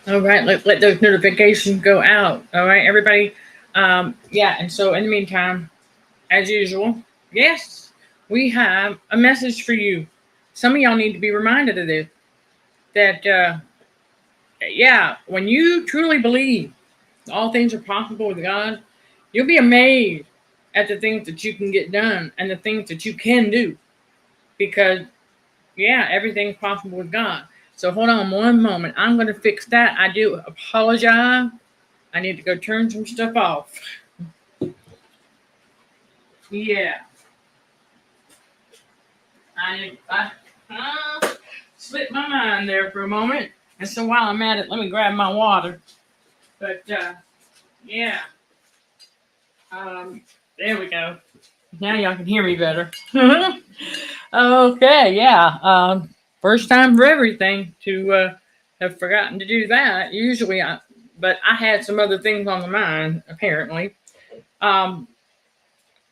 All right, let those notifications go out. All right, everybody. Yeah, and so in the meantime, as usual, yes, we have a message for you. Some of y'all need to be reminded of this. That yeah, when you truly believe all things are possible with God, you'll be amazed at the things that you can get done and the things that you can do. Because yeah, everything's possible with God. So hold on one moment. I'm going to fix that. I do apologize. I need to go turn some stuff off. Yeah, I slipped my mind there for a moment. And so while I'm at it, let me grab my water. But yeah, um, there we go. Now y'all can hear me better. Okay, yeah. First time for everything to have forgotten to do that. But I had some other things on the mind apparently. Um,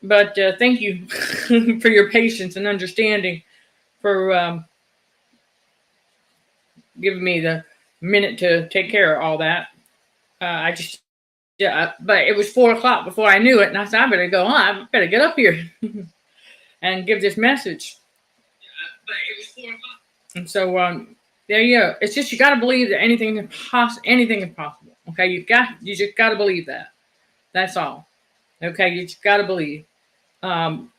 but thank you for your patience and understanding for giving me the minute to take care of all that. I just yeah, but it was 4 o'clock before I knew it, and I said I better go on. I better get up here and give this message. But it was 4 o'clock. And so there you go. It's just you got to believe that anything is possible. Anything is possible. Okay, you just got to believe that. That's all. Okay, you just got to believe. Um,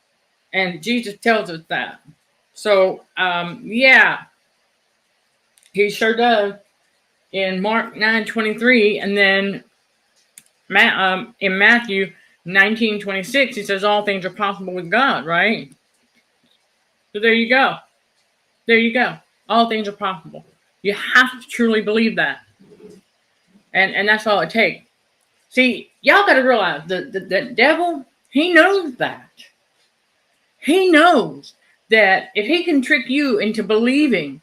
and Jesus tells us that. So yeah, he sure does in Mark 9:23, and then in Matthew 19:26, he says all things are possible with God. Right. So there you go. There you go. All things are possible. You have to truly believe that. And that's all it takes. See, y'all got to realize the devil, he knows that. He knows that if he can trick you into believing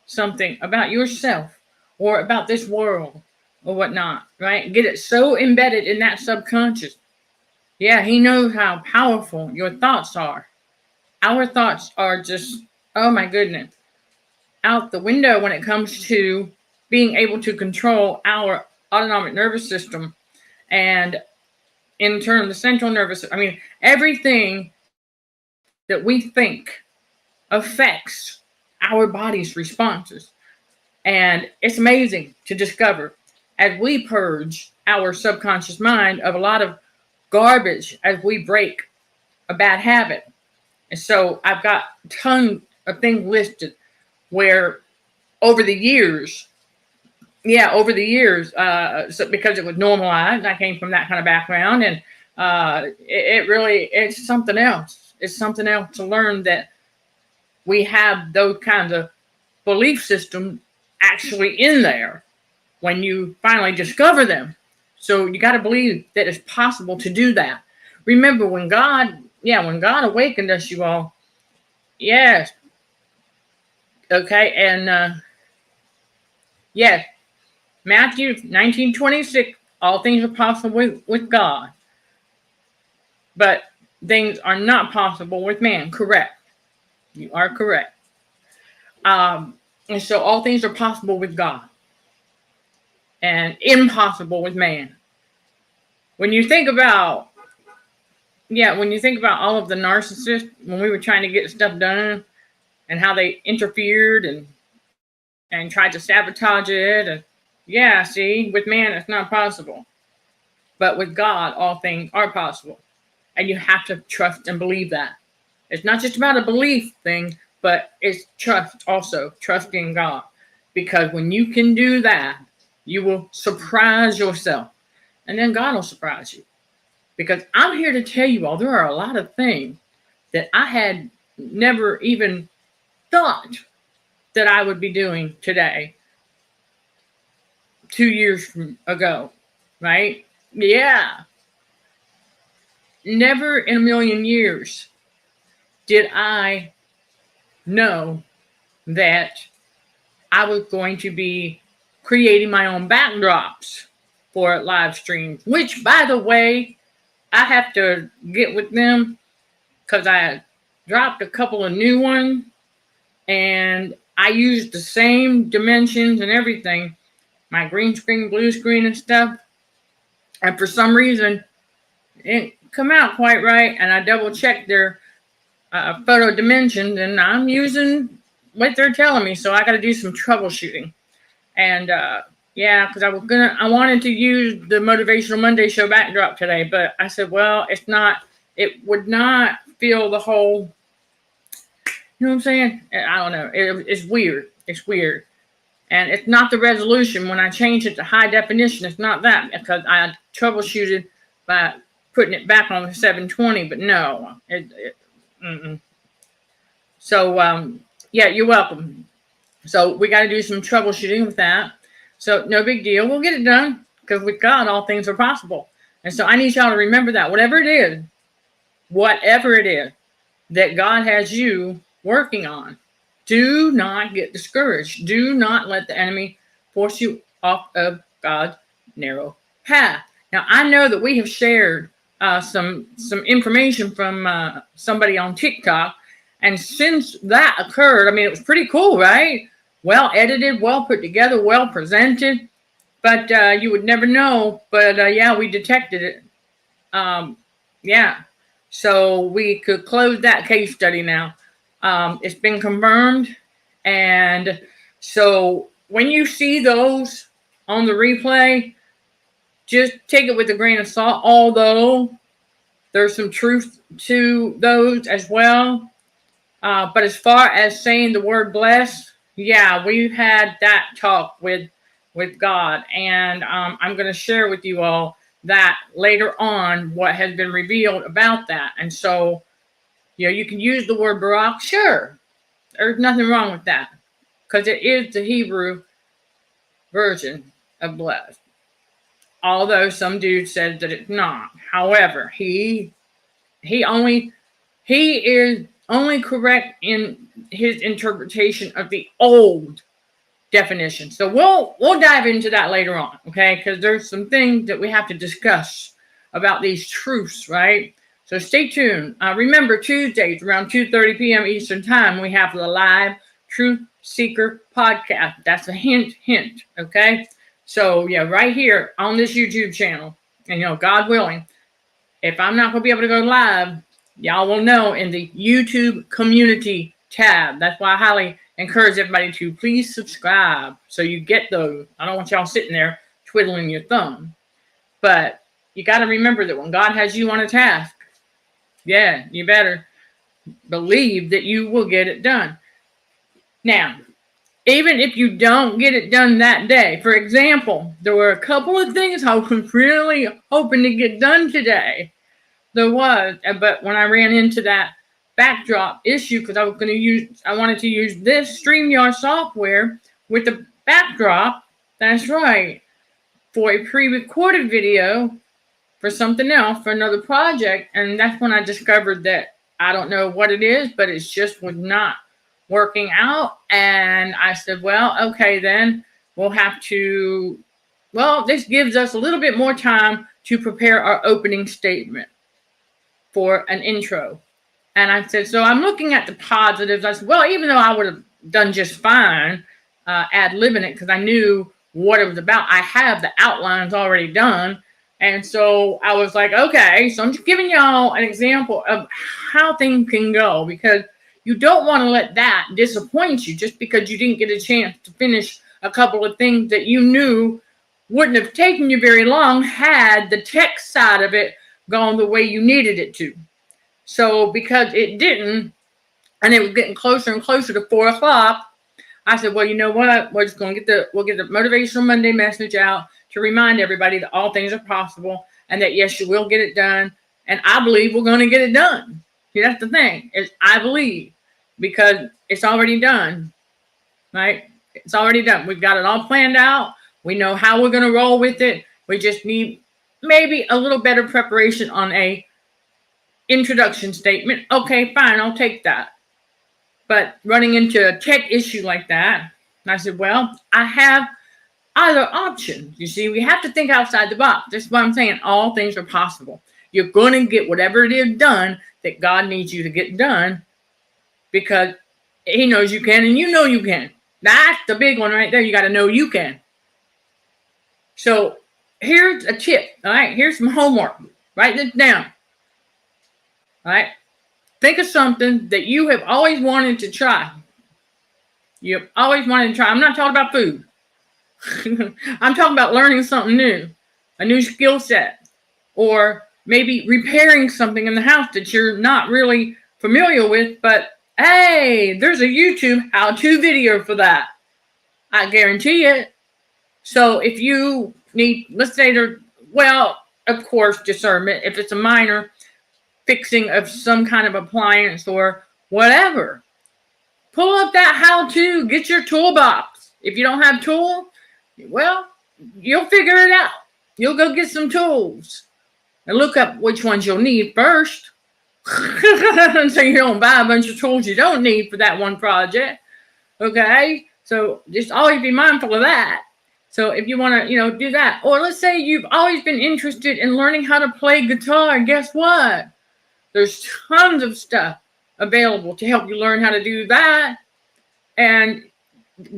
something about yourself or about this world or whatnot, right? Get it so embedded in that subconscious. Yeah, he knows how powerful your thoughts are. Our thoughts are just, oh my goodness, out the window when it comes to being able to control our autonomic nervous system and in turn the central nervous system. I mean, everything that we think affects our body's responses. And it's amazing to discover as we purge our subconscious mind of a lot of garbage as we break a bad habit. And so I've got tons of things listed where over the years, so because it was normalized, I came from that kind of background, and it really it's something else. It's something else to learn that we have those kinds of belief systems actually in there when you finally discover them. So you got to believe that it's possible to do that. Remember when God awakened us, you all, yes, okay, and yes, Matthew 19:26, all things are possible with God, but things are not possible with man. Correct. You are correct. And so all things are possible with God and impossible with man. When you think about, when you think about all of the narcissists, when we were trying to get stuff done and how they interfered and tried to sabotage it, and yeah, see, with man, it's not possible. But with God, all things are possible. And you have to trust and believe that. It's not just about a belief thing, but it's trust also, trusting God. Because when you can do that, you will surprise yourself. And then God will surprise you. Because I'm here to tell you all there are a lot of things that I had never even thought that I would be doing today, 2 years from ago, right? Yeah. Never in a million years did I know that I was going to be creating my own backdrops for live streams, which, by the way, I have to get with them because I dropped a couple of new ones and I used the same dimensions and everything my green screen, blue screen and stuff. And for some reason, it didn't come out quite right. And I double checked their photo dimensions, and I'm using what they're telling me. So I got to do some troubleshooting. And yeah, because I wanted to use the Motivational Monday show backdrop today, but I said, well, it would not fill the whole, you know what I'm saying? I don't know. It's weird. It's weird. And it's not the resolution. When I changed it to high definition, it's not that, because I troubleshooted by putting it back on the 720, but no. So, yeah, you're welcome. So we got to do some troubleshooting with that. So no big deal. We'll get it done, because with God, all things are possible. And so I need y'all to remember that whatever it is that God has you working on, do not get discouraged. Do not let the enemy force you off of God's narrow path. Now, I know that we have shared some information from somebody on TikTok. And since that occurred, I mean, it was pretty cool, right? Well edited, well put together, well presented. But you would never know. But yeah, we detected it. Yeah. So we could close that case study now. It's been confirmed. And so when you see those on the replay, just take it with a grain of salt, although there's some truth to those as well. But as far as saying the word bless, yeah, we've had that talk with God. And I'm going to share with you all that later on, what has been revealed about that. And so, you know, you can use the word Barak, sure. There's nothing wrong with that, because it is the Hebrew version of blessed. Although some dude says that it's not. However, he is only correct in his interpretation of the old definition. So we'll dive into that later on, okay? Because there's some things that we have to discuss about these truths, right? So stay tuned. Remember, Tuesdays around 2:30 p.m. Eastern Time, we have the live Truth Seeker podcast. That's a hint, okay? So yeah, right here on this YouTube channel, and you know, God willing, if I'm not going to be able to go live, y'all will know in the YouTube community tab. That's why I highly encourage everybody to please subscribe so you get those. I don't want y'all sitting there twiddling your thumb. But you got to remember that when God has you on a task, yeah, you better believe that you will get it done. Now, even if you don't get it done that day, for example, there were a couple of things I was really hoping to get done today. There was, but when I ran into that backdrop issue, because I wanted to use this StreamYard software with the backdrop, that's right, for a pre-recorded video for something else, for another project. And that's when I discovered that I don't know what it is, but it's just was not working out. And I said, well, okay, then we'll have to, well, this gives us a little bit more time to prepare our opening statement for an intro. And I said, so I'm looking at the positives. I said, well, even though I would have done just fine ad-libbing it, because I knew what it was about, I have the outlines already done. And so I was like, okay, so I'm just giving y'all an example of how things can go, because you don't want to let that disappoint you just because you didn't get a chance to finish a couple of things that you knew wouldn't have taken you very long had the tech side of it gone the way you needed it to. So because it didn't, and it was getting closer and closer to 4 o'clock, I said, well, you know what? We're just going to we'll get the Motivational Monday message out to remind everybody that all things are possible and that, yes, you will get it done. And I believe we're going to get it done. See, that's the thing, is I believe, because it's already done, right? It's already done. We've got it all planned out. We know how we're going to roll with it. We just need maybe a little better preparation on a introduction statement. Okay, fine, I'll take that. But running into a tech issue like that, I said, well, I have other options. You see, we have to think outside the box. That's why I'm saying all things are possible. You're going to get whatever it is done that God needs you to get done, because he knows you can and you know you can. That's the big one right there. You got to know you can. So here's a tip. All right, here's some homework. Write this down. All right, think of something that you have always wanted to try. You've always wanted to try. I'm not talking about food. I'm talking about learning something new, a new skill set, or maybe repairing something in the house that you're not really familiar with, but hey, there's a YouTube how-to video for that. I guarantee it. So if you need, let's say of course, discernment, if it's a minor fixing of some kind of appliance or whatever, pull up that how-to, get your toolbox. If you don't have tools, well, you'll figure it out. You'll go get some tools and look up which ones you'll need first. So you don't buy a bunch of tools you don't need for that one project. Okay? So just always be mindful of that. So if you want to, do that. Or let's say you've always been interested in learning how to play guitar. Guess what? There's tons of stuff available to help you learn how to do that. And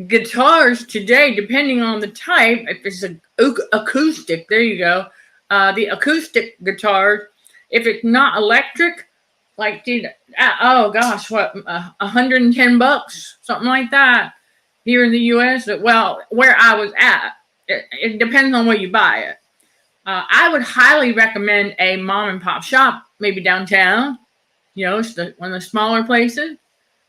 guitars today, depending on the type, if it's an acoustic, there you go. The acoustic guitars, if it's not electric, like, $110, something like that here in the U.S. Well, where I was at, it depends on where you buy it. I would highly recommend a mom and pop shop, maybe downtown. It's one of the smaller places.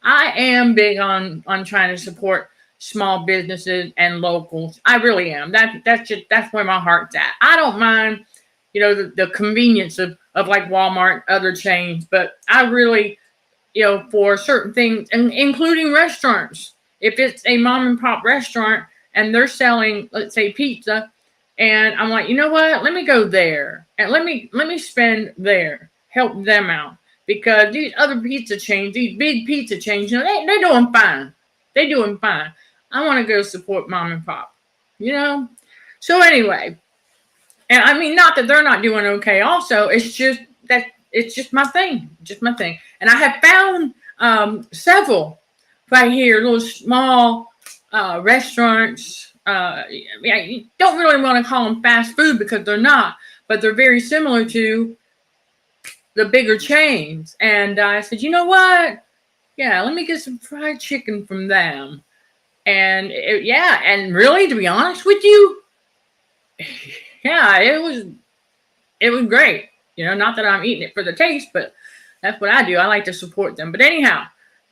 I am big on trying to support small businesses and locals. I really am. That's where my heart's at. I don't mind, the convenience of like Walmart, other chains, but I really, for certain things, and including restaurants, if it's a mom and pop restaurant and they're selling, let's say, pizza, and I'm like, you know what? Let me go there and let me spend there, help them out, because these other pizza chains, these big pizza chains, they're doing fine. They're doing fine. I want to go support mom and pop, So anyway, and I mean, not that they're not doing okay. Also, it's just my thing, And I have found several right here, little small restaurants. You don't really want to call them fast food because they're not, but they're very similar to the bigger chains. And I said, you know what? Yeah, let me get some fried chicken from them. And and really, to be honest with you, yeah, it was great. Not that I'm eating it for the taste, but that's what I do. I like to support them. But anyhow,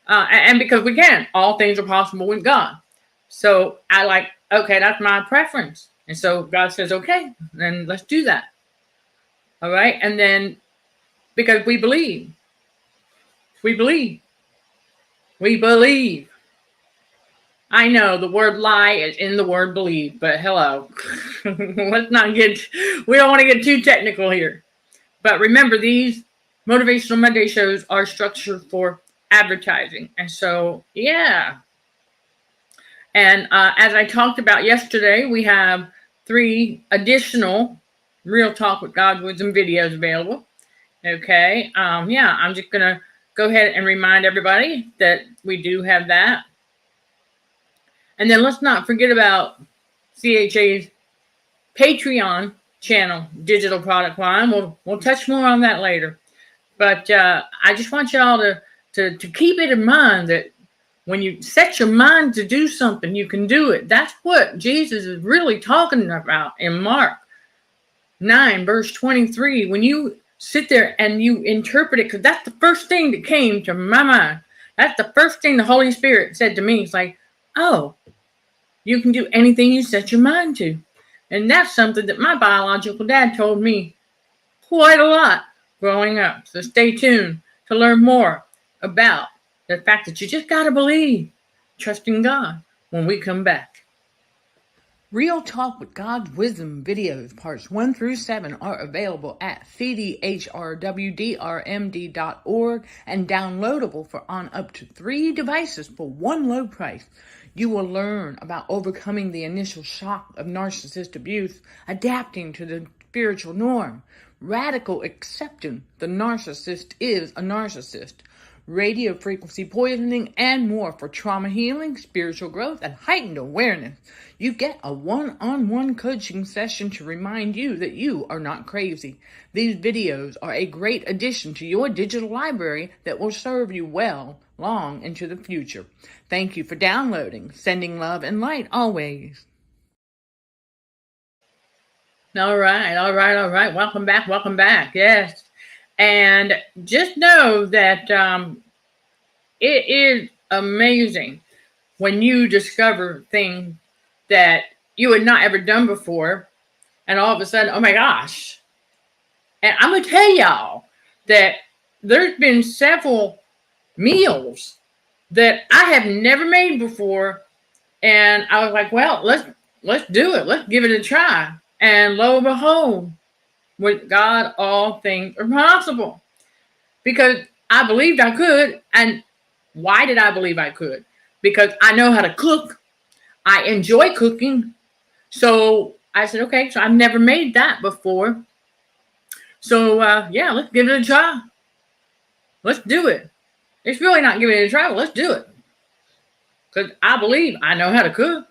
and because we can, all things are possible with God. So I okay, that's my preference. And so God says, okay, then let's do that. All right. And then because we believe. I know the word lie is in the word believe, but hello. We don't want to get too technical here. But remember, these Motivational Monday shows are structured for advertising. And so, yeah. And as I talked about yesterday, we have 3 additional Real Talk with God Wisdom videos available. Okay. I'm just going to go ahead and remind everybody that we do have that. And then let's not forget about CHA's Patreon channel, digital product line. We'll touch more on that later. But I just want y'all to keep it in mind that when you set your mind to do something, you can do it. That's what Jesus is really talking about in Mark 9, verse 23. When you sit there and you interpret it, because that's the first thing that came to my mind. That's the first thing the Holy Spirit said to me. It's like, oh, you can do anything you set your mind to. And that's something that my biological dad told me quite a lot growing up. So stay tuned to learn more about the fact that you just got to believe, trust in God when we come back. Real Talk with God's Wisdom videos, parts 1 through 7, are available at cdhrwdrmd.org and downloadable for on up to 3 devices for one low price. You will learn about overcoming the initial shock of narcissist abuse, adapting to the spiritual norm, radical accepting the narcissist is a narcissist, radio frequency poisoning, and more for trauma healing, spiritual growth, and heightened awareness. You get a one-on-one coaching session to remind you that you are not crazy. These videos are a great addition to your digital library that will serve you well long into the future. Thank you for downloading. Sending love and light always. All right. Welcome back. Yes. And just know that it is amazing when you discover things that you had not ever done before, and all of a sudden, oh my gosh. And I'm going to tell y'all that there's been several meals that I have never made before, and I was like, well, let's do it. Let's give it a try. And lo and behold, with God, all things are possible. Because I believed I could. And why did I believe I could? Because I know how to cook. I enjoy cooking. So I said, okay, so I've never made that before. So, yeah, let's give it a try. Let's do it. It's really not giving it a try, but let's do it. Because I believe I know how to cook.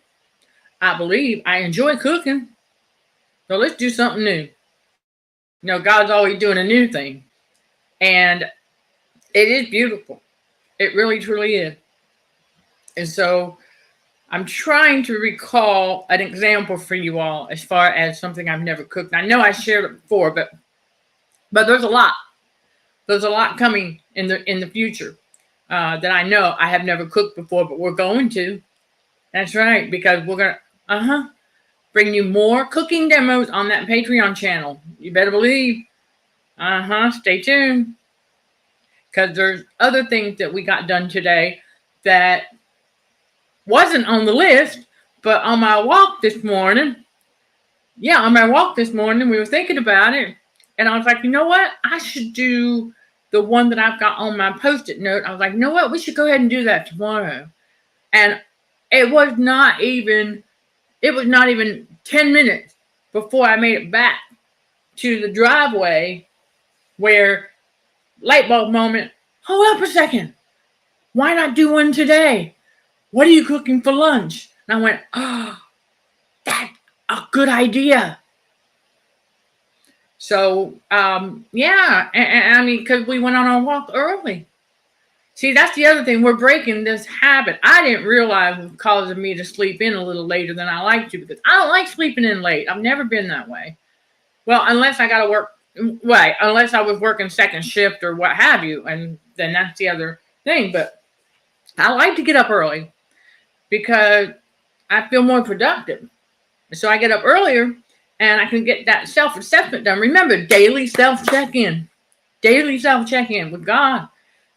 I believe I enjoy cooking. So let's do something new. You know, God's always doing a new thing. And it is beautiful. It really, truly is. And so I'm trying to recall an example for you all as far as something I've never cooked. I know I shared it before, but there's a lot. There's a lot coming in the future that I know I have never cooked before, but we're going to. That's right, because we're going to, bring you more cooking demos on that Patreon channel. You better believe. Stay tuned. Because there's other things that we got done today that wasn't on the list, but on my walk this morning, we were thinking about it. And I was like, you know what? I should do the one that I've got on my Post-it note. I was like, you know what? We should go ahead and do that tomorrow. And it was not even 10 minutes before I made it back to the driveway where light bulb moment. Hold up a second. Why not do one today? What are you cooking for lunch? And I went, oh, that's a good idea. So, yeah. And I mean, because we went on our walk early. See, that's the other thing. We're breaking this habit. I didn't realize it was causing me to sleep in a little later than I like to, because I don't like sleeping in late. I've never been that way. Well, unless I got to work, right, unless I was working second shift or what have you, and then that's the other thing. But I like to get up early because I feel more productive. So I get up earlier and I can get that self-assessment done. Remember, daily self-check-in with God.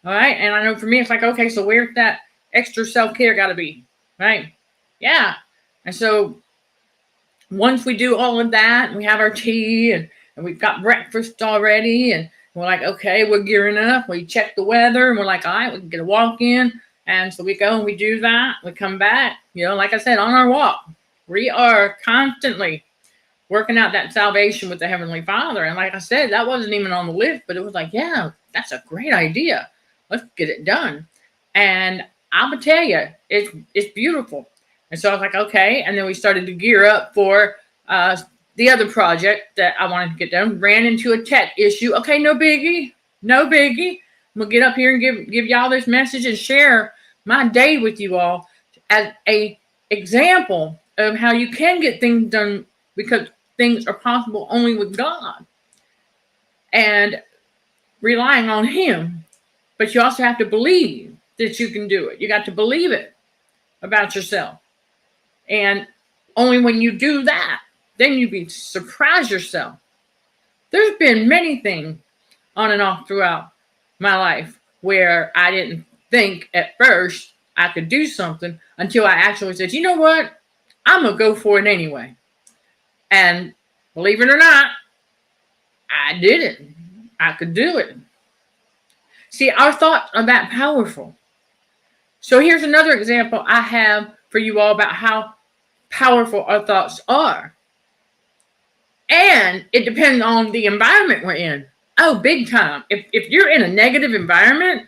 All right. And I know for me, it's like, okay, so where's that extra self-care got to be? Right. Yeah. And so once we do all of that, we have our tea and we've got breakfast already. And we're like, okay, we're gearing up. We check the weather and we're like, all right, we can get a walk in. And so we go and we do that. We come back, you know, like I said, on our walk, we are constantly working out that salvation with the Heavenly Father. And like I said, that wasn't even on the list, but it was like, yeah, that's a great idea. Let's get it done. And I'm going to tell you, it's beautiful. And so I was like, okay. And then we started to gear up for the other project that I wanted to get done. Ran into a tech issue. Okay, no biggie. I'm going to get up here and give y'all this message and share my day with you all as a example of how you can get things done, because things are possible only with God and relying on Him. But you also have to believe that you can do it. You got to believe it about yourself. And only when you do that, then you be surprise yourself. There's been many things on and off throughout my life where I didn't think at first I could do something until I actually said, you know what? I'm going to go for it anyway. And believe it or not, I did it. I could do it. See, our thoughts are that powerful. So here's another example I have for you all about how powerful our thoughts are. And it depends on the environment we're in. Oh, big time. If you're in a negative environment,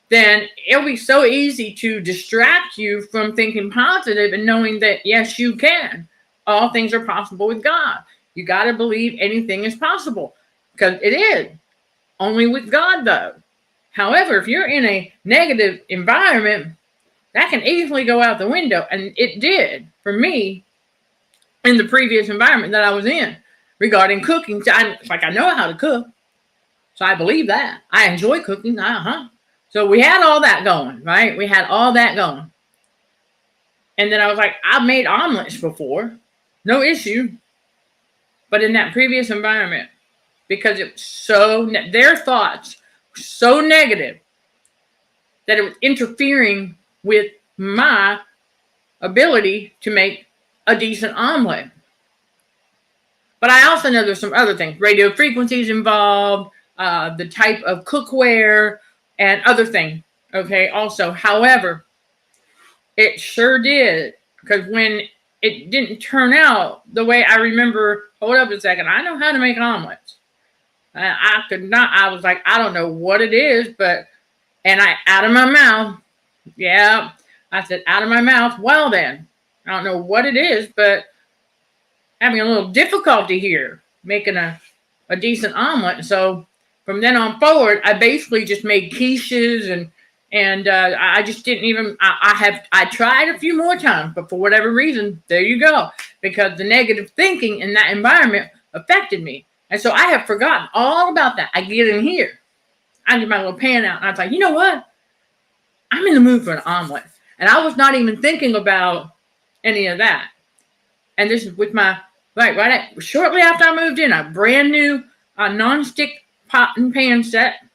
then it'll be so easy to distract you from thinking positive and knowing that, yes, you can. All things are possible with God. You got to believe anything is possible, because it is. Only with God, though. However, if you're in a negative environment, that can easily go out the window. And it did for me in the previous environment that I was in regarding cooking. I know how to cook. So I believe that. I enjoy cooking. So we had all that going, right? We had all that going. And then I was like, I've made omelets before. No issue. But in that previous environment, because it was so, their thoughts were so negative that it was interfering with my ability to make a decent omelet. But I also know there's some other things, radio frequencies involved, the type of cookware, and other things. Okay, also, however, it sure did, because when it didn't turn out the way I remember, hold up a second, I know how to make omelets. I could not, I was like, I don't know what it is, but, and out of my mouth, yeah, I said, out of my mouth, well then, I don't know what it is, but having a little difficulty here making a decent omelet. So from then on forward, I basically just made quiches, and I just didn't even, I tried a few more times, but for whatever reason, there you go, because the negative thinking in that environment affected me. And so I have forgotten all about that. I get in here, I get my little pan out, and I was like, you know what? I'm in the mood for an omelet. And I was not even thinking about any of that. And this is with my, shortly after I moved in, a brand new non-stick pot and pan set.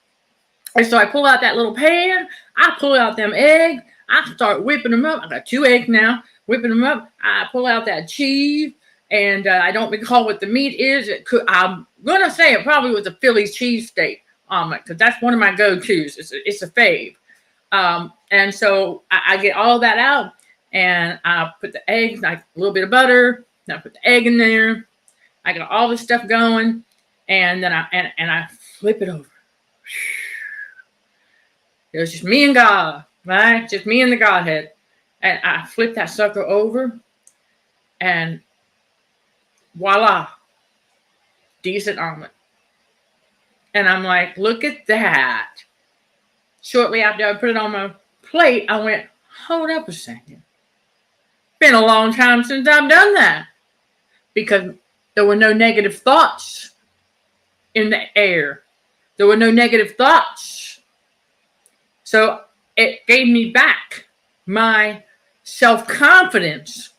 And so I pull out that little pan, I pull out them eggs, I start whipping them up. I got 2 eggs now, whipping them up. I pull out that cheese, and I don't recall what the meat is. I'm going to say it probably was a Philly cheesesteak omelet, because that's one of my go-tos. It's a fave. And so I get all that out, and I put the eggs, like a little bit of butter, and I put the egg in there. I got all this stuff going, and then I flip it over. It was just me and God, right? Just me and the Godhead. And I flip that sucker over, and voila, decent omelet. And I'm like, look at that. Shortly after I put it on my plate, I went, hold up a second. Been a long time since I've done that, because there were no negative thoughts in the air. There were no negative thoughts. So it gave me back my self-confidence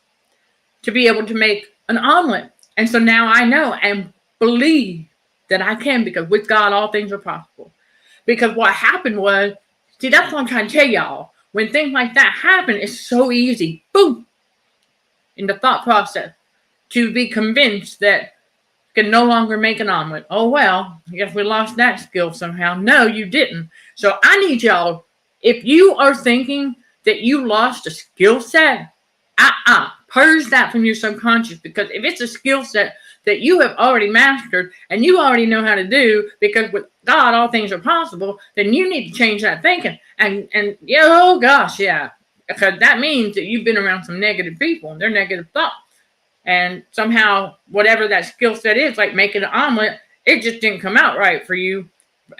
to be able to make an omelet. And so now I know and believe that I can, because with God, all things are possible. Because what happened was, see, that's what I'm trying to tell y'all. When things like that happen, it's so easy, boom, in the thought process, to be convinced that you can no longer make an omelet. Oh, well, I guess we lost that skill somehow. No, you didn't. So I need y'all, if you are thinking that you lost a skill set, purge that from your subconscious, because if it's a skill set that you have already mastered and you already know how to do, because with God all things are possible, then you need to change that thinking. And yeah, oh gosh, yeah, because that means that you've been around some negative people and their negative thoughts, and somehow whatever that skill set is, like making an omelet, it just didn't come out right for you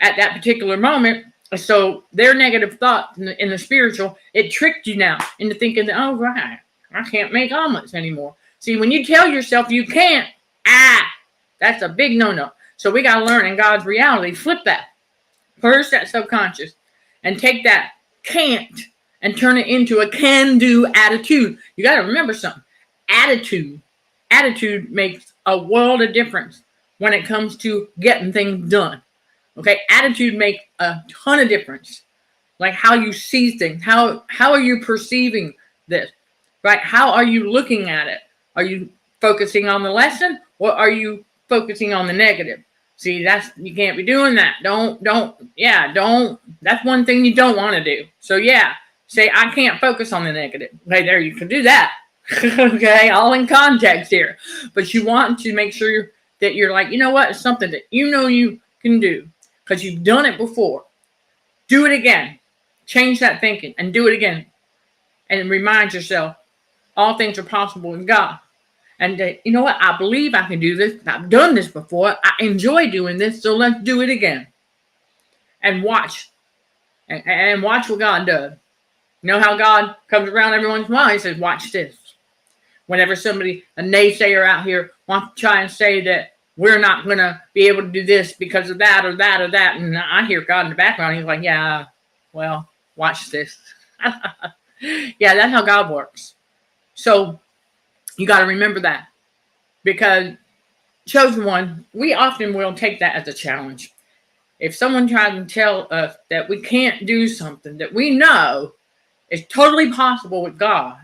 at that particular moment. So their negative thoughts in the spiritual, it tricked you now into thinking that, oh right, I can't make omelets anymore. See, when you tell yourself you can't, that's a big no-no. So we got to learn in God's reality, flip that, purge that subconscious, and take that can't and turn it into a can-do attitude. You got to remember something. Attitude makes a world of difference when it comes to getting things done. Okay, attitude makes a ton of difference. Like how you see things. How are you perceiving this? Right? How are you looking at it? Are you focusing on the lesson, or are you focusing on the negative? See, you can't be doing that. Don't. That's one thing you don't want to do. So yeah, say, I can't focus on the negative. Okay, there, you can do that. Okay, all in context here. But you want to make sure that you're like, you know what, it's something that you know you can do, because you've done it before. Do it again. Change that thinking and do it again. And remind yourself, all things are possible in God. And you know what? I believe I can do this. I've done this before. I enjoy doing this, so let's do it again. And watch. And watch what God does. You know how God comes around every once in a while? He says, watch this. Whenever somebody, a naysayer out here, wants to try and say that we're not going to be able to do this because of that or that or that. And I hear God in the background. He's like, yeah, well, watch this. Yeah, that's how God works. So you got to remember that, because chosen one, we often will take that as a challenge. If someone tries to tell us that we can't do something that we know is totally possible with God,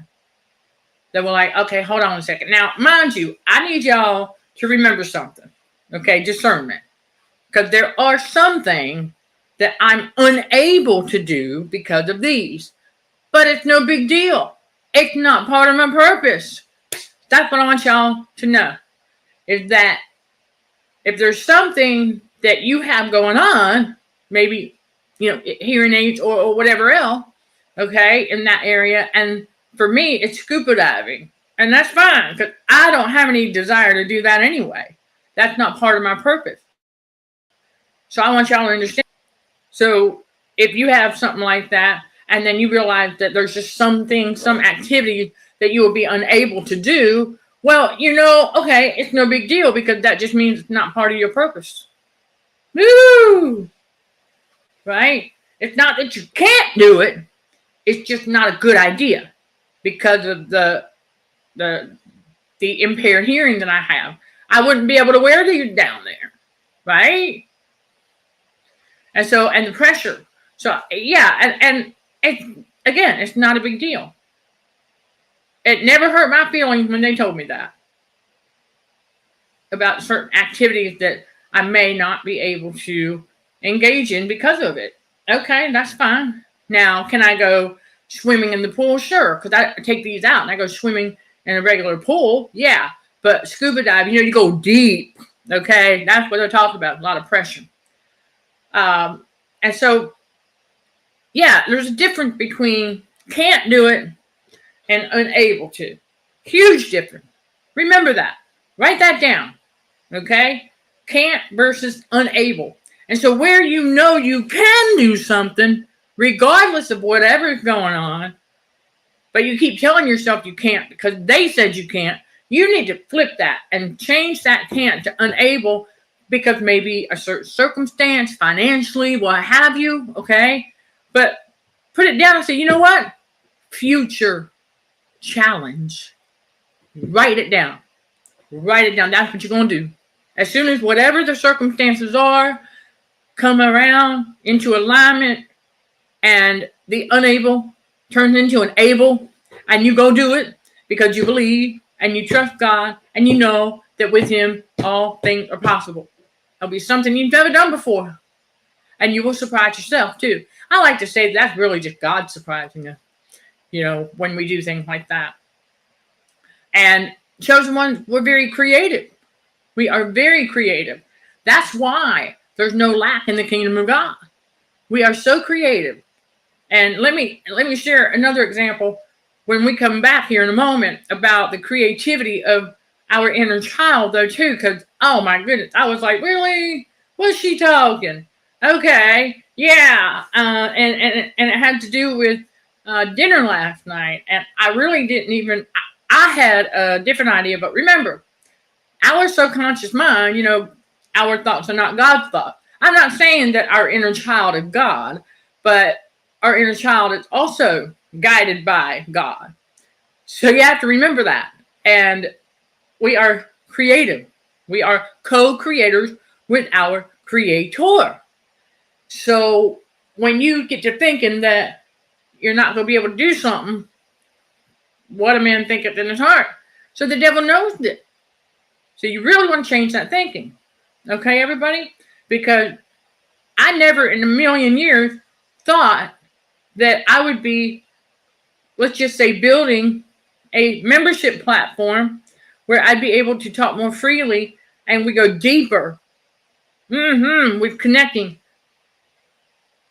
then we're like, okay, hold on a second. Now, mind you, I need y'all to remember something, okay? Discernment. Because there are some things that I'm unable to do because of these. But it's no big deal. It's not part of my purpose. That's what I want y'all to know. Is that if there's something that you have going on, maybe, hearing aids or whatever else, okay, in that area. And for me, it's scuba diving. And that's fine, because I don't have any desire to do that anyway. That's not part of my purpose. So I want y'all to understand. So if you have something like that, and then you realize that there's just some activity that you will be unable to do, well, okay, it's no big deal, because that just means it's not part of your purpose. Woo! Right? It's not that you can't do it. It's just not a good idea because of the impaired hearing that I have. I wouldn't be able to wear these down there. Right? And the pressure. So, yeah, and it's not a big deal. It never hurt my feelings when they told me that. About certain activities that I may not be able to engage in because of it. Okay, that's fine. Now, can I go swimming in the pool? Sure, because I take these out and I go swimming in a regular pool. Yeah, but scuba diving, you go deep. Okay, that's what they're talking about, a lot of pressure. And so, yeah, there's a difference between can't do it and unable to. Huge difference. Remember that. Write that down. Okay? Can't versus unable. And so where you can do something, regardless of whatever is going on, but you keep telling yourself you can't because they said you can't, you need to flip that and change that can't to unable, because maybe a certain circumstance, financially, what have you, okay? But put it down and say, you know what? Future challenge. Write it down. Write it down. That's what you're going to do. As soon as whatever the circumstances are come around into alignment and the unable turns into an able, and you go do it because you believe and you trust God and you know that with Him all things are possible. It'll be something you've never done before. And you will surprise yourself too. I like to say that's really just God surprising us, when we do things like that. And chosen ones, we're very creative. We are very creative. That's why there's no lack in the kingdom of God. We are so creative. And let me share another example when we come back here in a moment about the creativity of our inner child, though, too, because, oh my goodness, I was like, really? What's she talking? Okay, yeah. And it had to do with dinner last night. And I really didn't even, I had a different idea. But remember, our subconscious mind, our thoughts are not God's thoughts. I'm not saying that our inner child is God, but our inner child is also guided by God. So you have to remember that. And we are creative. We are co-creators with our Creator. So when you get to thinking that you're not going to be able to do something, what a man thinketh in his heart. So the devil knows it. So you really want to change that thinking. Okay, everybody? Because I never in a million years thought that I would be, let's just say, building a membership platform where I'd be able to talk more freely and we go deeper with connecting.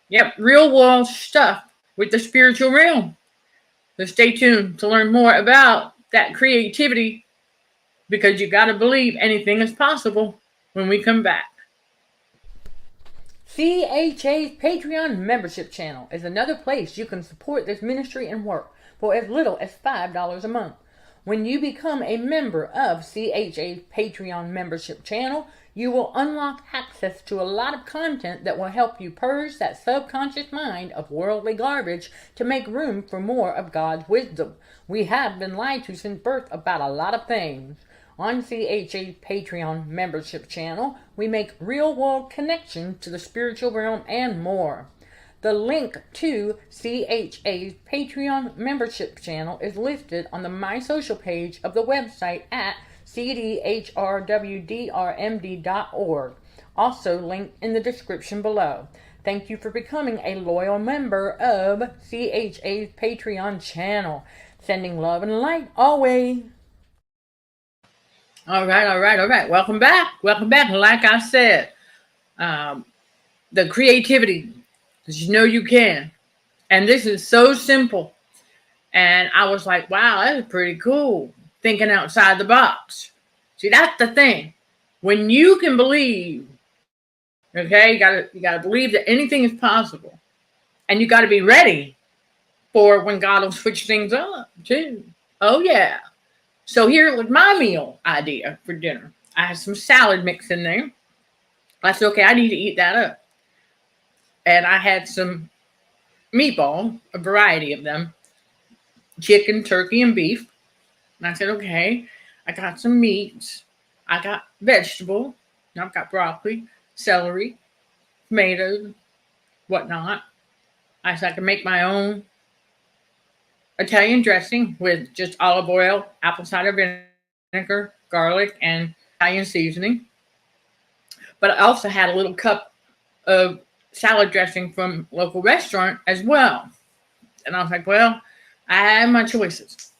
Yep, real world stuff with the spiritual realm. So stay tuned to learn more about that creativity, because you got to believe anything is possible when we come back. CHA's Patreon membership channel is another place you can support this ministry and work for as little as $5 a month. When you become a member of CHA's Patreon membership channel, you will unlock access to a lot of content that will help you purge that subconscious mind of worldly garbage to make room for more of God's wisdom. We have been lied to since birth about a lot of things. On CHA's Patreon membership channel, we make real-world connections to the spiritual realm and more. The link to CHA's Patreon membership channel is listed on the My Social page of the website at cdhrwdrmd.org. Also linked in the description below. Thank you for becoming a loyal member of CHA's Patreon channel. Sending love and light always. All right. Welcome back. Like I said, the creativity, because you know you can. And this is so simple. And I was like, wow, that is pretty cool. Thinking outside the box. See, that's the thing. When you can believe, okay, you gotta believe that anything is possible. And you gotta be ready for when God will switch things up too. Oh yeah. So here was my meal idea for dinner. I had some salad mix in there. I said, okay, I need to eat that up. And I had some meatball, a variety of them, chicken, turkey, and beef. And I said, okay, I got some meats. I got vegetable. I've got broccoli, celery, tomatoes, whatnot. I said I can make my own Italian dressing with just olive oil, apple cider vinegar, garlic, and Italian seasoning. But I also had a little cup of salad dressing from local restaurant as well. And I was like, well, I had my choices.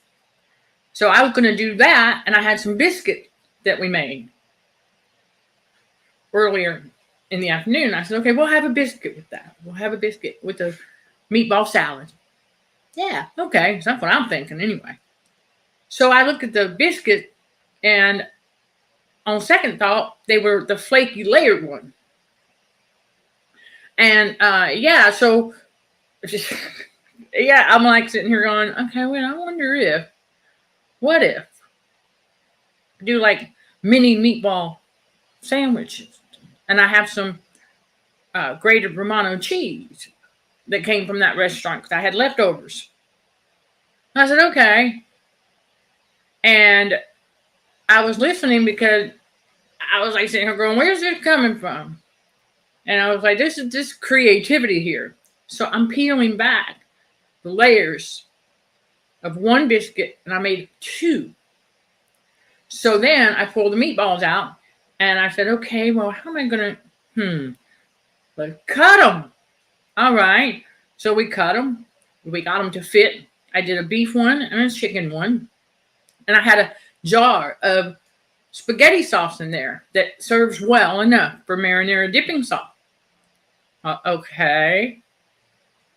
So I was going to do that, and I had some biscuit that we made earlier in the afternoon. I said, okay, we'll have a biscuit with that. We'll have a biscuit with the meatball salad. Yeah, okay. So that's what I'm thinking anyway. So I looked at the biscuit, and on second thought, they were the flaky layered one. And so yeah, I'm like sitting here going, okay, well, I wonder what if do like mini meatball sandwiches, and I have some grated Romano cheese that came from that restaurant because I had leftovers. I said, okay. And I was listening because I was like sitting here going, where's this coming from? And I was like, this is this creativity here. So I'm peeling back the layers of one biscuit, and I made two. So then I pulled the meatballs out, and I said, okay, well, how am I going to, let's cut them. All right. So we cut them. We got them to fit. I did a beef one and a chicken one. And I had a jar of spaghetti sauce in there that serves well enough for marinara dipping sauce. Okay.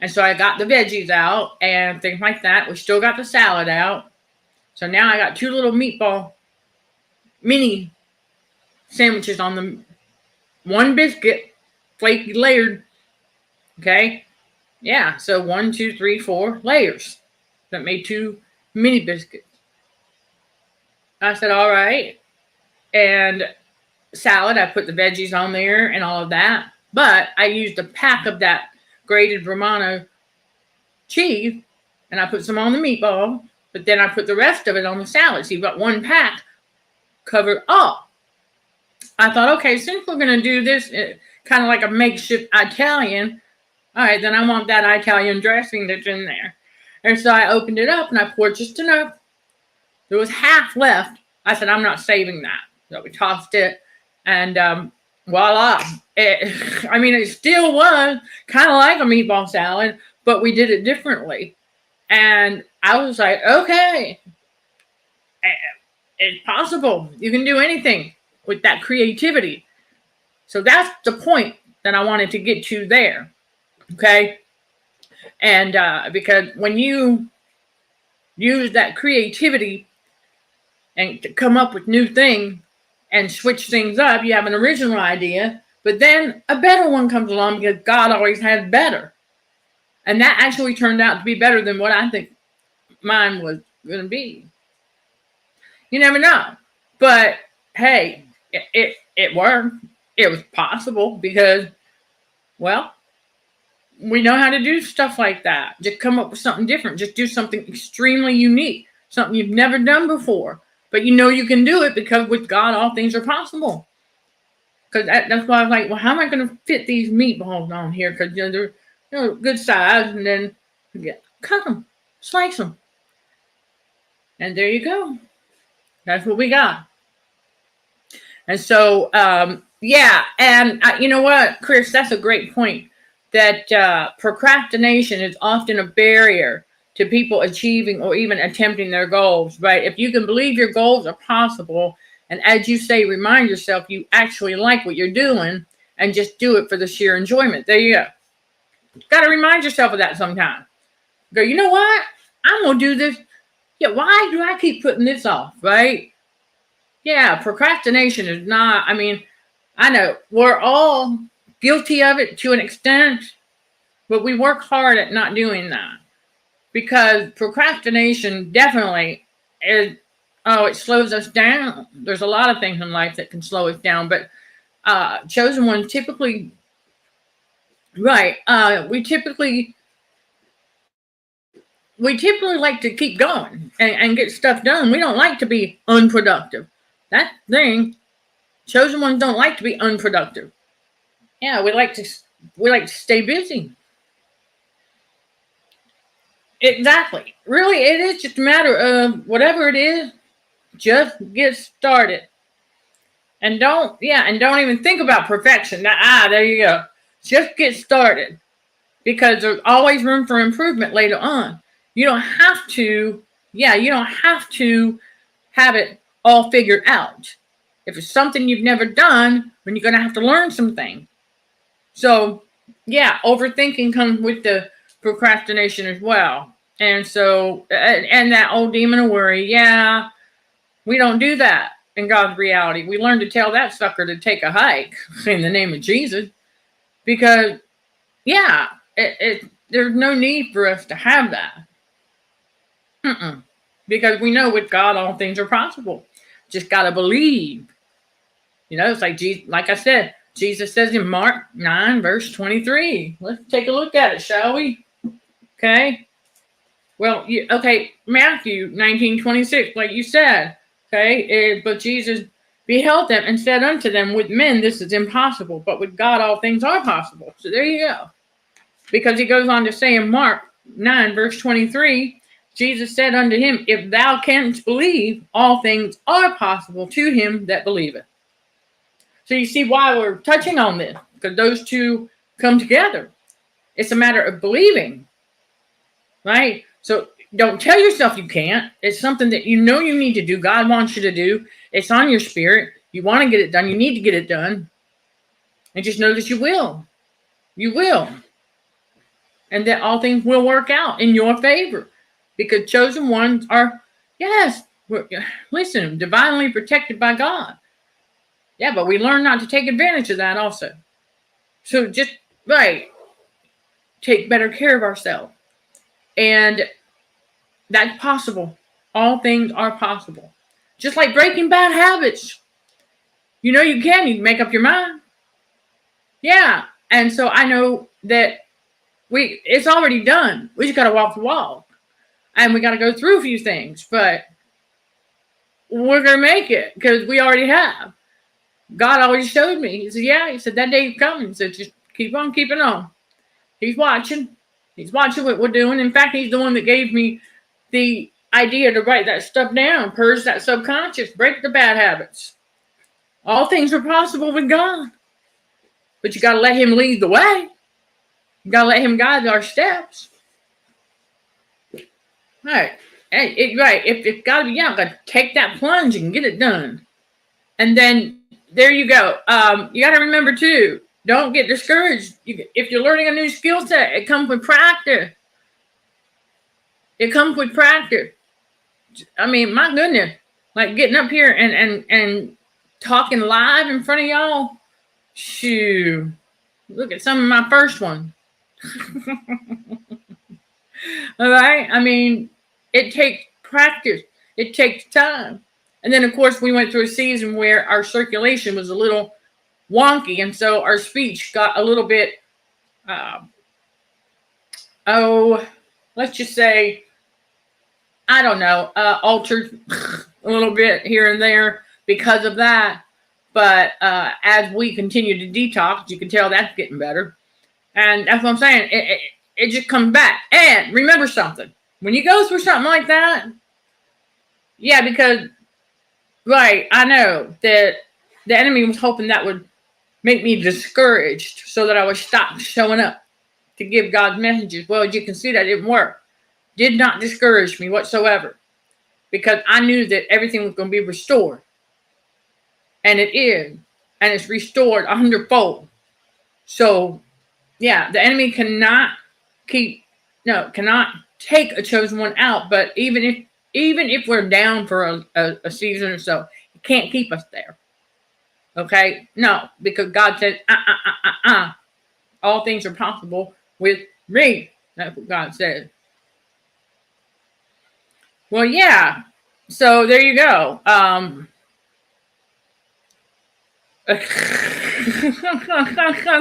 And so I got the veggies out and things like that. We still got the salad out. So now I got two little meatball mini sandwiches on the one biscuit, flaky layered. Okay. Yeah. So 1, 2, 3, 4 layers. That made two mini biscuits. I said, all right. And salad, I put the veggies on there and all of that. But I used a pack of that grated Romano cheese, and I put some on the meatball, but then I put the rest of it on the salad. So you've got one pack covered up. I thought, okay, since we're going to do this kind of like a makeshift Italian, all right, then I want that Italian dressing that's in there. And so I opened it up and I poured just enough. There was half left. I said, I'm not saving that. So we tossed it, and voila. It still was kind of like a meatball salad, but we did it differently. And I was like, okay, it's possible. You can do anything with that creativity. So that's the point that I wanted to get to there. Okay. And because when you use that creativity and to come up with new things and switch things up, you have an original idea, but then a better one comes along because God always has better. And that actually turned out to be better than what I think mine was going to be. You never know. But hey, it worked. It was possible because, well, we know how to do stuff like that. Just come up with something different. Just do something extremely unique, something you've never done before. But you know you can do it because with God, all things are possible. Because that's why I was like, well, how am I going to fit these meatballs on here? Because they're good size, and then cut them, slice them, and there you go. That's what we got. And so, yeah, and you know what, Chris, that's a great point. That procrastination is often a barrier to people achieving or even attempting their goals, right? If you can believe your goals are possible, and as you say, remind yourself you actually like what you're doing and just do it for the sheer enjoyment. There you go. Got to remind yourself of that sometime. Go, you know what? I'm going to do this. Yeah, why do I keep putting this off, right? Yeah, procrastination is not, I mean, I know we're all guilty of it to an extent, but we work hard at not doing that because procrastination definitely is, it slows us down. There's a lot of things in life that can slow us down, but chosen ones typically, right, we typically like to keep going and get stuff done. We don't like to be unproductive. That thing, chosen ones don't like to be unproductive. Yeah, we like to stay busy. Exactly. Really, it is just a matter of whatever it is, just get started. And don't even think about perfection. There you go. Just get started. Because there's always room for improvement later on. You don't have to have it all figured out. If it's something you've never done, then you're going to have to learn some things. So, yeah, overthinking comes with the procrastination as well. And so, and that old demon of worry, yeah, we don't do that in God's reality. We learn to tell that sucker to take a hike in the name of Jesus. Because, yeah, there's no need for us to have that. Because we know with God, all things are possible. Just got to believe. It's like I said, Jesus says in Mark 9, verse 23. Let's take a look at it, shall we? Okay. Well, Matthew 19:26, like you said. Okay. But Jesus beheld them and said unto them, with men this is impossible, but with God all things are possible. So there you go. Because he goes on to say in Mark 9, verse 23, Jesus said unto him, if thou canst believe, all things are possible to him that believeth. So you see why we're touching on this, because those two come together. It's a matter of believing, right? So don't tell yourself you can't. It's something that you know you need to do. God wants you to do. It's on your spirit. You want to get it done. You need to get it done. And just know that you will. You will. And that all things will work out in your favor. Because chosen ones are, listen, divinely protected by God. Yeah, but we learn not to take advantage of that also. So just, take better care of ourselves. And that's possible. All things are possible. Just like breaking bad habits. You know you can. You can make up your mind. Yeah. And so I know that it's already done. We just got to walk the walk. And we got to go through a few things. But we're going to make it because we already have. God always showed me. He said, that day is coming. He said, just keep on keeping on. He's watching. He's watching what we're doing. In fact, he's the one that gave me the idea to write that stuff down, purge that subconscious, break the bad habits. All things are possible with God. But you got to let him lead the way. You got to let him guide our steps. Right. If got to be, got to take that plunge and get it done. And then, there you go. You got to remember, too, Don't get discouraged. If you're learning a new skill set, it comes with practice. It comes with practice. I mean, my goodness, like getting up here and talking live in front of y'all. Shoo. Look at some of my first ones. All right. I mean, it takes practice. It takes time. And then, of course, we went through a season where our circulation was a little wonky. And so our speech got a little bit, let's just say, I don't know, altered a little bit here and there because of that. But as we continue to detox, you can tell that's getting better. And that's what I'm saying. It just comes back. And remember something. When you go through something like that, yeah, because, right, I know that the enemy was hoping that would make me discouraged so that I would stop showing up to give God's messages. Well, as you can see, that didn't work. Did not discourage me whatsoever, because I knew that everything was going to be restored. And it is. And it's restored 100-fold. So, yeah, the enemy cannot take a chosen one out. But even if we're down for a season or so, it can't keep us there. Okay? No, because God said, all things are possible with me. That's what God said. Well, yeah. So there you go.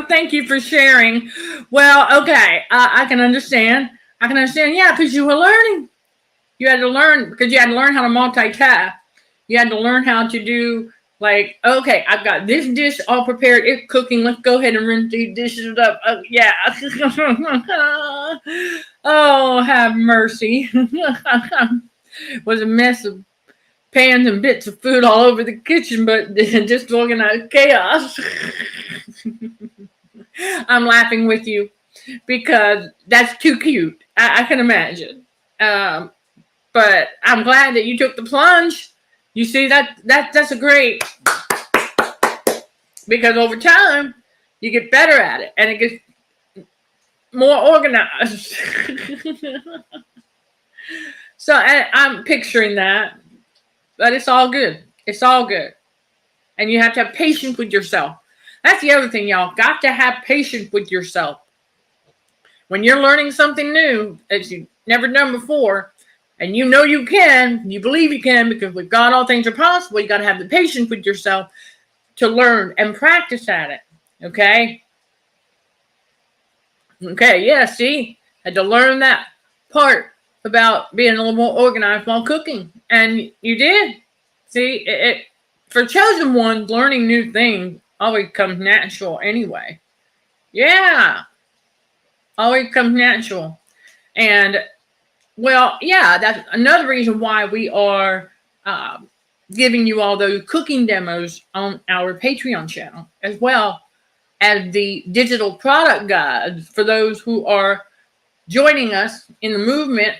Thank you for sharing. Well, okay. I can understand. Yeah, because you were learning. You had to learn, because you had to learn how to multitask. You had to learn how to do, like, okay, I've got this dish all prepared. It's cooking. Let's go ahead and rinse these dishes up. Yeah. Oh, have mercy. Was a mess of pans and bits of food all over the kitchen, but just organized chaos. I'm laughing with you because that's too cute. I can imagine. But I'm glad that you took the plunge. You see, that's a great, because over time you get better at it and it gets more organized. So I'm picturing that. But it's all good. It's all good. And you have to have patience with yourself. That's the other thing, y'all. Got to have patience with yourself. When you're learning something new that you've never done before, and you know you can, you believe you can, because with God all things are possible, you got to have the patience with yourself to learn and practice at it. Okay? Okay, yeah, see? Had to learn that part about being a little more organized while cooking. And you did. See, for chosen ones, learning new things always comes natural anyway. Yeah. Always comes natural. And, well, yeah, that's another reason why we are giving you all those cooking demos on our Patreon channel, as well as the digital product guides for those who are joining us in the movement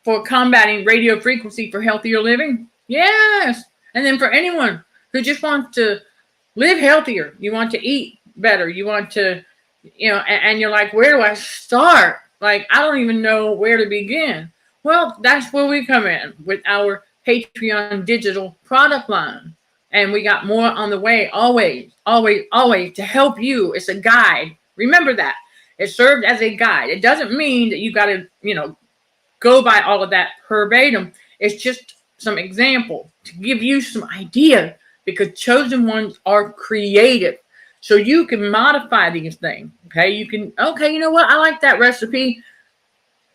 for combating radio frequency for healthier living. Yes. And then for anyone who just wants to live healthier, you want to eat better, you want to, and you're like, where do I start? Like, I don't even know where to begin. Well, that's where we come in with our Patreon digital product line. And we got more on the way, always, always, always, to help you. It's a guide. Remember that. It served as a guide. It doesn't mean that you got to, go by all of that verbatim. It's just some example to give you some idea, because chosen ones are creative. So you can modify these things. Okay. You can, you know what? I like that recipe.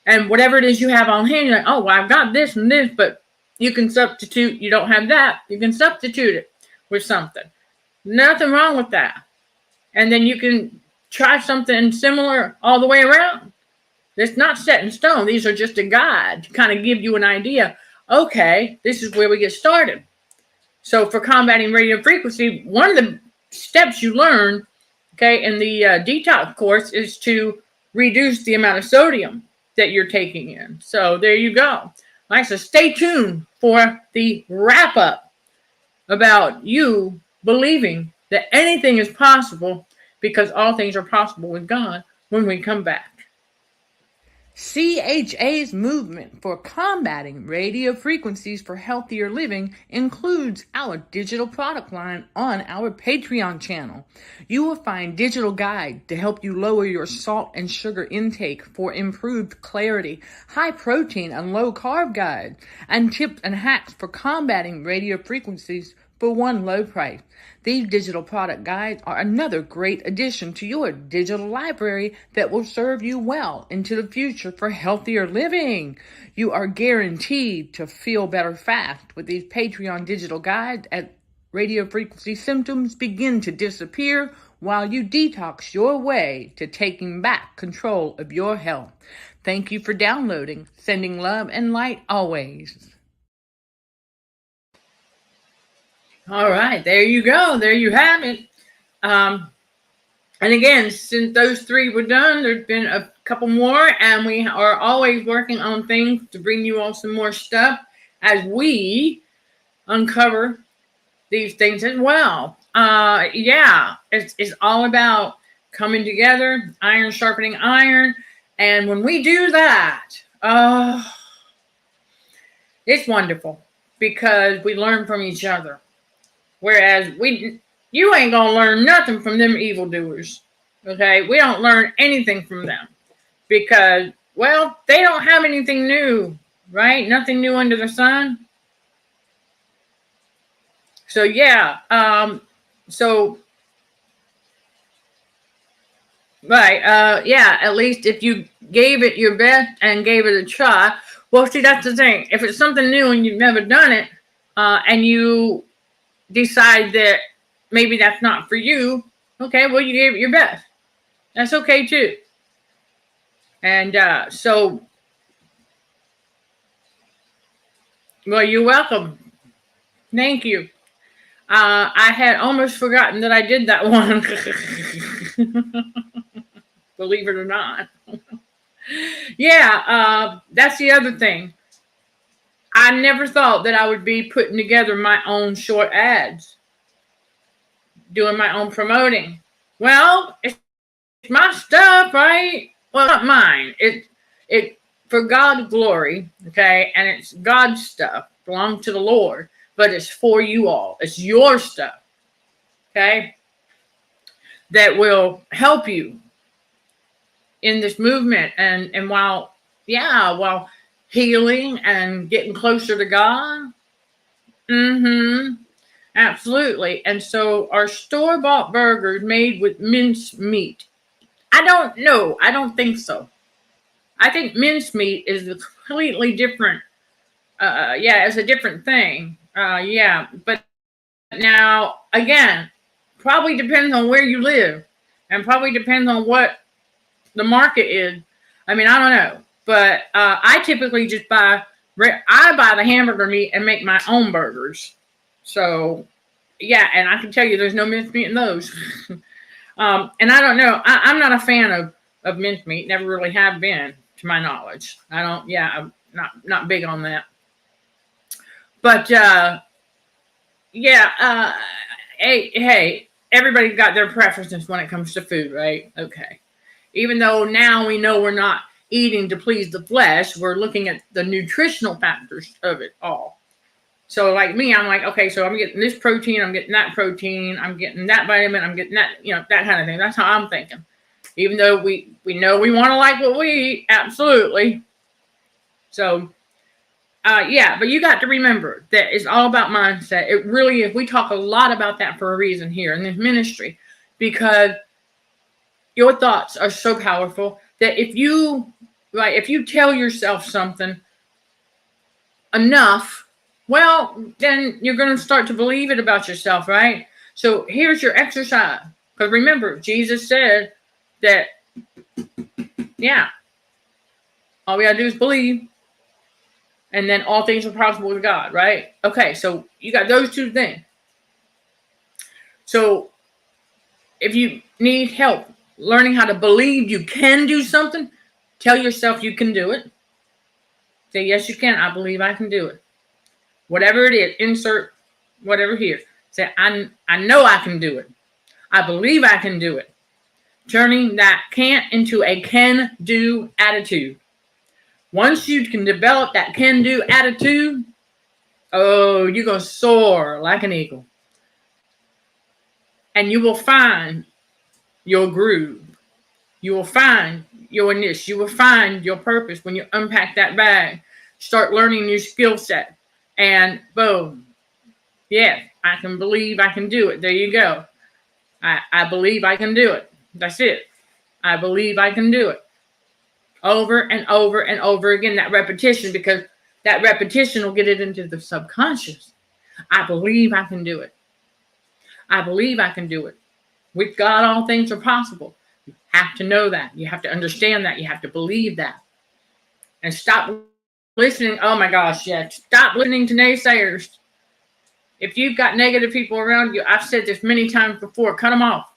And whatever it is you have on hand, you're like, oh, well, I've got this and this, but you can substitute. You don't have that. You can substitute it with something. Nothing wrong with that. And then you can try something similar all the way around. It's not set in stone. These are just a guide to kind of give you an idea. Okay, this is where we get started. So for combating radio frequency, one of the steps you learn, in the detox course is to reduce the amount of sodium that you're taking in. So there you go. Like, so stay tuned for the wrap up about you believing that anything is possible because all things are possible with God when we come back. CHA's movement for combating radio frequencies for healthier living includes our digital product line on our Patreon channel. You will find digital guide to help you lower your salt and sugar intake for improved clarity, high protein and low carb guide, and tips and hacks for combating radio frequencies for one low price. These digital product guides are another great addition to your digital library that will serve you well into the future for healthier living. You are guaranteed to feel better fast with these Patreon digital guides as radio frequency symptoms begin to disappear while you detox your way to taking back control of your health. Thank you for downloading. Sending love and light always. All right, there you go. There you have it. And again, since those 3 were done, there's been a couple more, and we are always working on things to bring you all some more stuff as we uncover these things as well. It's all about coming together, iron sharpening iron, and when we do that, it's wonderful because we learn from each other. Whereas you ain't gonna learn nothing from them evildoers. Okay, we don't learn anything from them because, well, they don't have anything new, right? Nothing new under the sun. So yeah, at least if you gave it your best and gave it a try. Well, see, that's the thing. If it's something new and you've never done it, and you decide that maybe that's not for you, okay, well, you gave it your best. That's okay too. And well, you're welcome. Thank you. I had almost forgotten that I did that one. Believe it or not. That's the other thing. I never thought that I would be putting together my own short ads, doing my own promoting. Well, it's my stuff, right? Well, not mine. It for God's glory, okay? And it's God's stuff, belongs to the Lord, but it's for you all. It's your stuff, okay? That will help you in this movement and while healing and getting closer to God. Absolutely. And so our store-bought burgers made with minced meat. I don't know. I don't think so. I think minced meat is a completely different. It's a different thing. But now again, probably depends on where you live, and probably depends on what the market is. I mean, I don't know. But I typically just buy the hamburger meat and make my own burgers. So, and I can tell you there's no mincemeat in those. And I don't know. I'm not a fan of mincemeat. Never really have been, to my knowledge. I'm not big on that. But, hey, everybody's got their preferences when it comes to food, right? Okay. Even though now we know we're not eating to please the flesh, we're looking at the nutritional factors of it all. So like me, I'm like, okay, so I'm getting this protein, I'm getting that protein, I'm getting that vitamin, I'm getting that, that kind of thing. That's how I'm thinking. Even though we know we want to like what we eat, absolutely. So, but you got to remember that it's all about mindset. It really is. We talk a lot about that for a reason here in this ministry, because your thoughts are so powerful that if you tell yourself something enough, well, then you're going to start to believe it about yourself, right? So here's your exercise. Because remember, Jesus said that, all we got to do is believe. And then all things are possible with God, right? Okay, so you got those 2 things. So if you need help learning how to believe you can do something, tell yourself you can do it. Say, yes, you can. I believe I can do it. Whatever it is, insert whatever here. Say, I know I can do it. I believe I can do it. turning that can't into a can-do attitude. Once you can develop that can-do attitude, oh, you're going to soar like an eagle. And you will find your groove. You will find your niche. You will find your purpose when you unpack that bag. Start learning your skill set. And boom. Yes, I can believe I can do it. There you go. I believe I can do it. That's it. I believe I can do it. Over and over and over again, that repetition, because that repetition will get it into the subconscious. I believe I can do it. I believe I can do it. With God, all things are possible. You have to know that. You have to understand that. You have to believe that. And stop listening. Oh my gosh, yeah. Stop listening to naysayers. If you've got negative people around you, I've said this many times before, cut them off.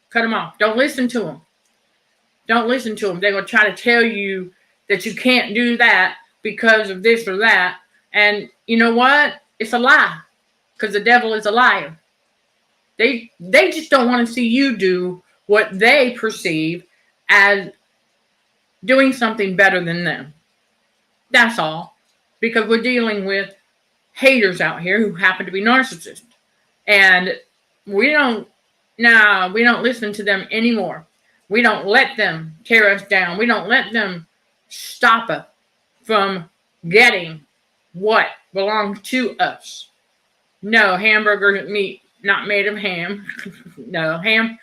Cut them off. Don't listen to them. Don't listen to them. They're going to try to tell you that you can't do that because of this or that. And you know what? It's a lie, because the devil is a liar. They just don't want to see you do what they perceive as doing something better than them. That's all. Because we're dealing with haters out here who happen to be narcissists. And we don't listen to them anymore. We don't let them tear us down. We don't let them stop us from getting what belongs to us. No, hamburger meat not made of ham. No, ham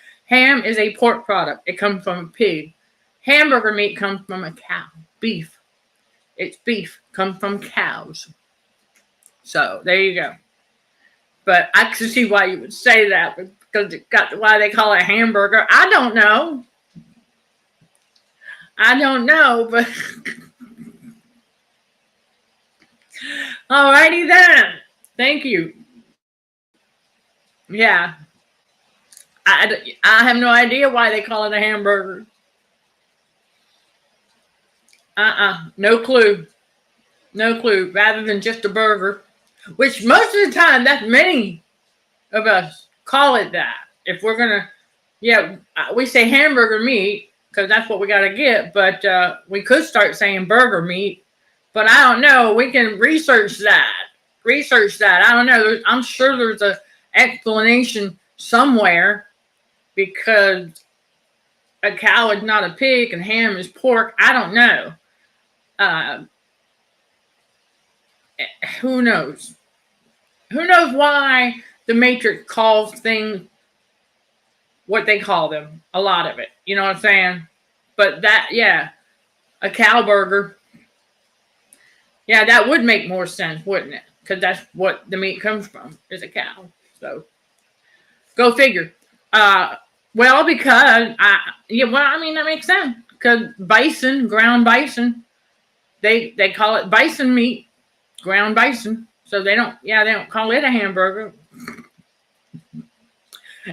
is a pork product. It comes from a pig. Hamburger meat comes from a cow. Beef. It's beef. Comes from cows. So there you go. But I can see why you would say that, because it got why they call it hamburger. I don't know. But alrighty then. Thank you. Yeah. I have no idea why they call it a hamburger. No clue. No clue. Rather than just a burger, which most of the time, that's many of us call it that. If we're going to, we say hamburger meat because that's what we got to get. But we could start saying burger meat. But I don't know. We can research that. I don't know. I'm sure there's an explanation somewhere, because a cow is not a pig and ham is pork. I don't know. Who knows? Who knows why the Matrix calls things what they call them? A lot of it. You know what I'm saying? But a cow burger. Yeah, that would make more sense, wouldn't it? Because that's what the meat comes from, is a cow. So, go figure. Because that makes sense. Because bison, ground bison, they call it bison meat, ground bison. So they don't call it a hamburger.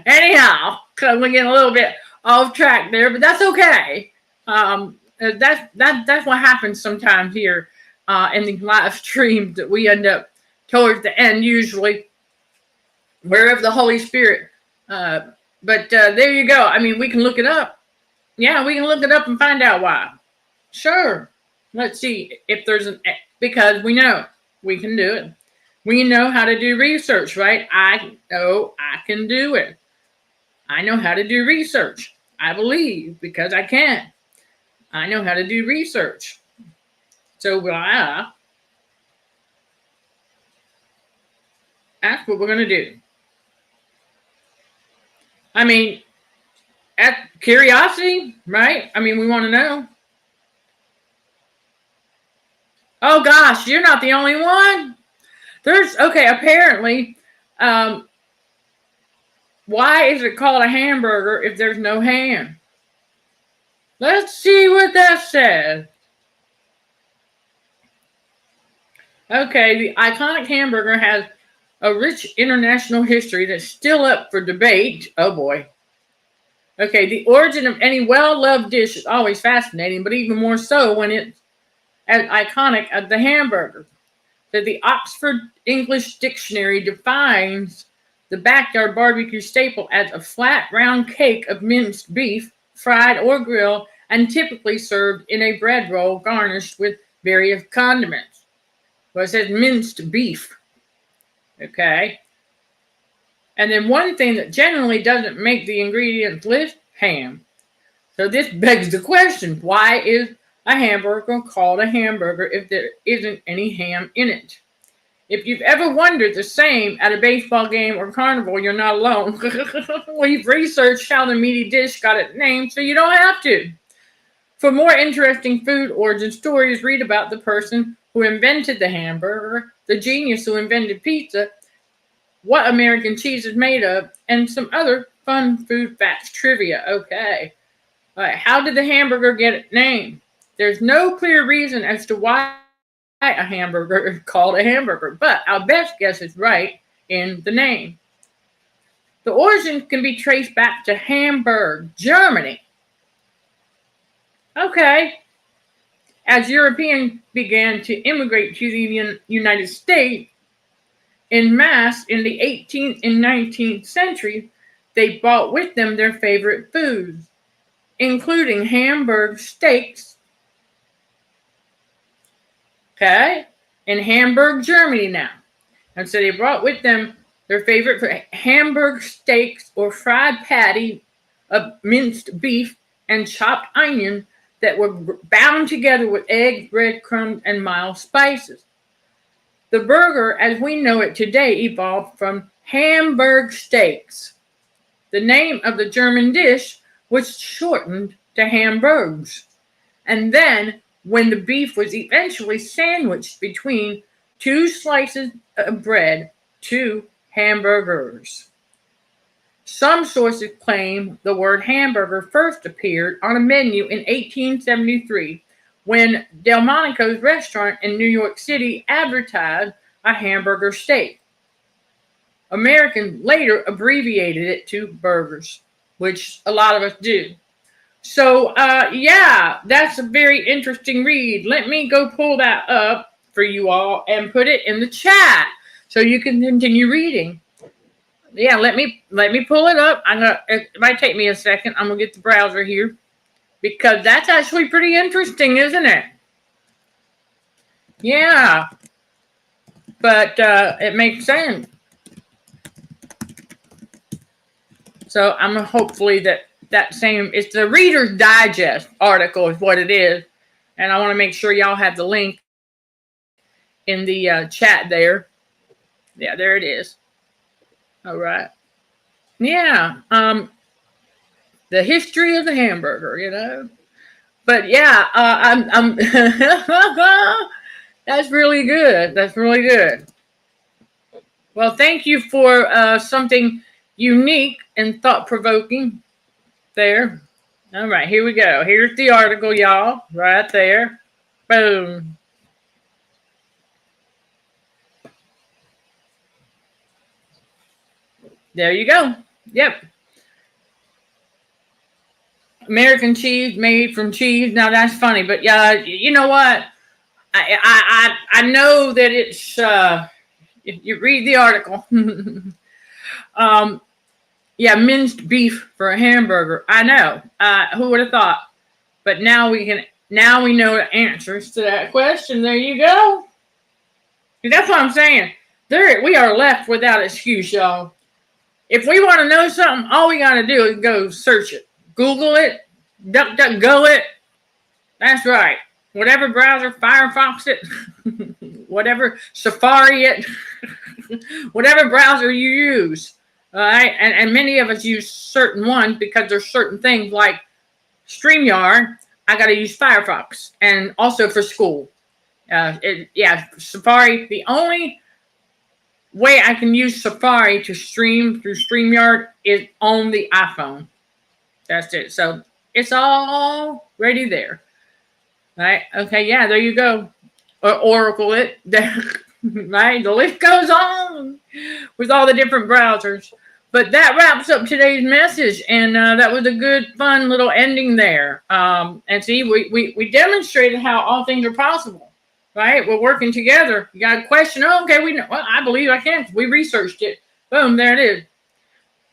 Anyhow, because we get a little bit off track there, but that's okay. That's what happens sometimes here in the live streams, that we end up towards the end, usually, wherever the Holy Spirit. But there you go. I mean, we can look it up. Yeah, we can look it up and find out why. Sure. Let's see if there's because we know we can do it. We know how to do research, right? I know I can do it. I know how to do research. I believe, because I can. I know how to do research. So that's what we're going to do. I mean, at curiosity, right? I mean, we want to know. Oh gosh, you're not the only one. Apparently, why is it called a hamburger if there's no ham? Let's see what that says. Okay, the iconic hamburger has a rich international history that's still up for debate. Oh boy. Okay, the origin of any well-loved dish is always fascinating, but even more so when it's as iconic as the hamburger. That the Oxford English Dictionary defines the backyard barbecue staple as a flat, round cake of minced beef, fried or grilled, and typically served in a bread roll garnished with various condiments. Well, it says minced beef. Okay. And then one thing that generally doesn't make the ingredients list, ham. So this begs the question, why is a hamburger called a hamburger if there isn't any ham in it? If you've ever wondered the same at a baseball game or carnival, you're not alone. We've researched how the meaty dish got its name, so you don't have to. For more interesting food origin stories, read about the person who invented the hamburger, the genius who invented pizza, what American cheese is made of, and some other fun food facts trivia. Okay. All right. How did the hamburger get its name? There's no clear reason as to why a hamburger is called a hamburger, but our best guess is right in the name. The origin can be traced back to Hamburg, Germany. Okay. As Europeans began to immigrate to the United States en masse in the 18th and 19th century, they brought with them their favorite foods, including Hamburg steaks. Okay, in Hamburg, Germany now. And so they brought with them their favorite Hamburg steaks or fried patty of minced beef and chopped onion that were bound together with eggs, breadcrumbs, and mild spices. The burger, as we know it today, evolved from Hamburg steaks. The name of the German dish was shortened to Hamburgs. And then, when the beef was eventually sandwiched between two slices of bread, two hamburgers. Some sources claim the word hamburger first appeared on a menu in 1873 when Delmonico's restaurant in New York City advertised a hamburger steak. Americans later abbreviated it to burgers, which a lot of us do. So, yeah, that's a very interesting read. Let me go pull that up for you all and put it in the chat so you can continue reading. Yeah, let me pull it up. It might take me a second. I'm gonna get the browser here because that's actually pretty interesting, isn't it? Yeah, but it makes sense. So I'm hopefully that same, it's the Reader's Digest article is what it is. And I want to make sure y'all have the link in the chat there. Yeah, there it is. All right. Yeah. The history of the hamburger, you know. But yeah, I'm that's really good. That's really good. Well, thank you for something unique and thought-provoking there. All right, here we go. Here's the article, y'all, right there. Boom. There you go. Yep. American cheese made from cheese. Now that's funny, but yeah, you know what? I know that it's if you read the article. Yeah, minced beef for a hamburger. I know. Who would have thought? But now we know the answers to that question. There you go. That's what I'm saying. We are left without excuse, y'all. If we want to know something, all we got to do is go search it. Google it. DuckDuckGo it. That's right. Whatever browser, Firefox it. Whatever Safari it. Whatever browser you use. All right. And many of us use certain ones because there's certain things like StreamYard. I got to use Firefox. And also for school. Safari. The only way I can use Safari to stream through StreamYard is on the iPhone. That's it. So it's all ready there. Right? Okay, yeah, there you go. Or Oracle it. Right? The list goes on with all the different browsers. But that wraps up today's message. And that was a good, fun little ending there. And see, we demonstrated how all things are possible. Right? We're working together. You got a question? Oh, okay, I believe I can. We researched it. Boom, there it is.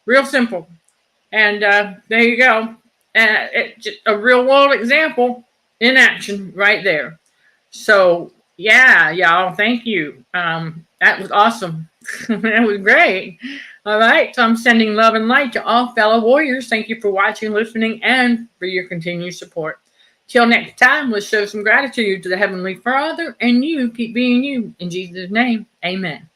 Real simple. And there you go. It's just a real world example in action right there. So yeah, y'all, thank you. That was awesome. That was great. All right, so I'm sending love and light to all fellow warriors. Thank you for watching, listening, and for your continued support. Till next time, let's show some gratitude to the Heavenly Father, and you keep being you. In Jesus' name, amen.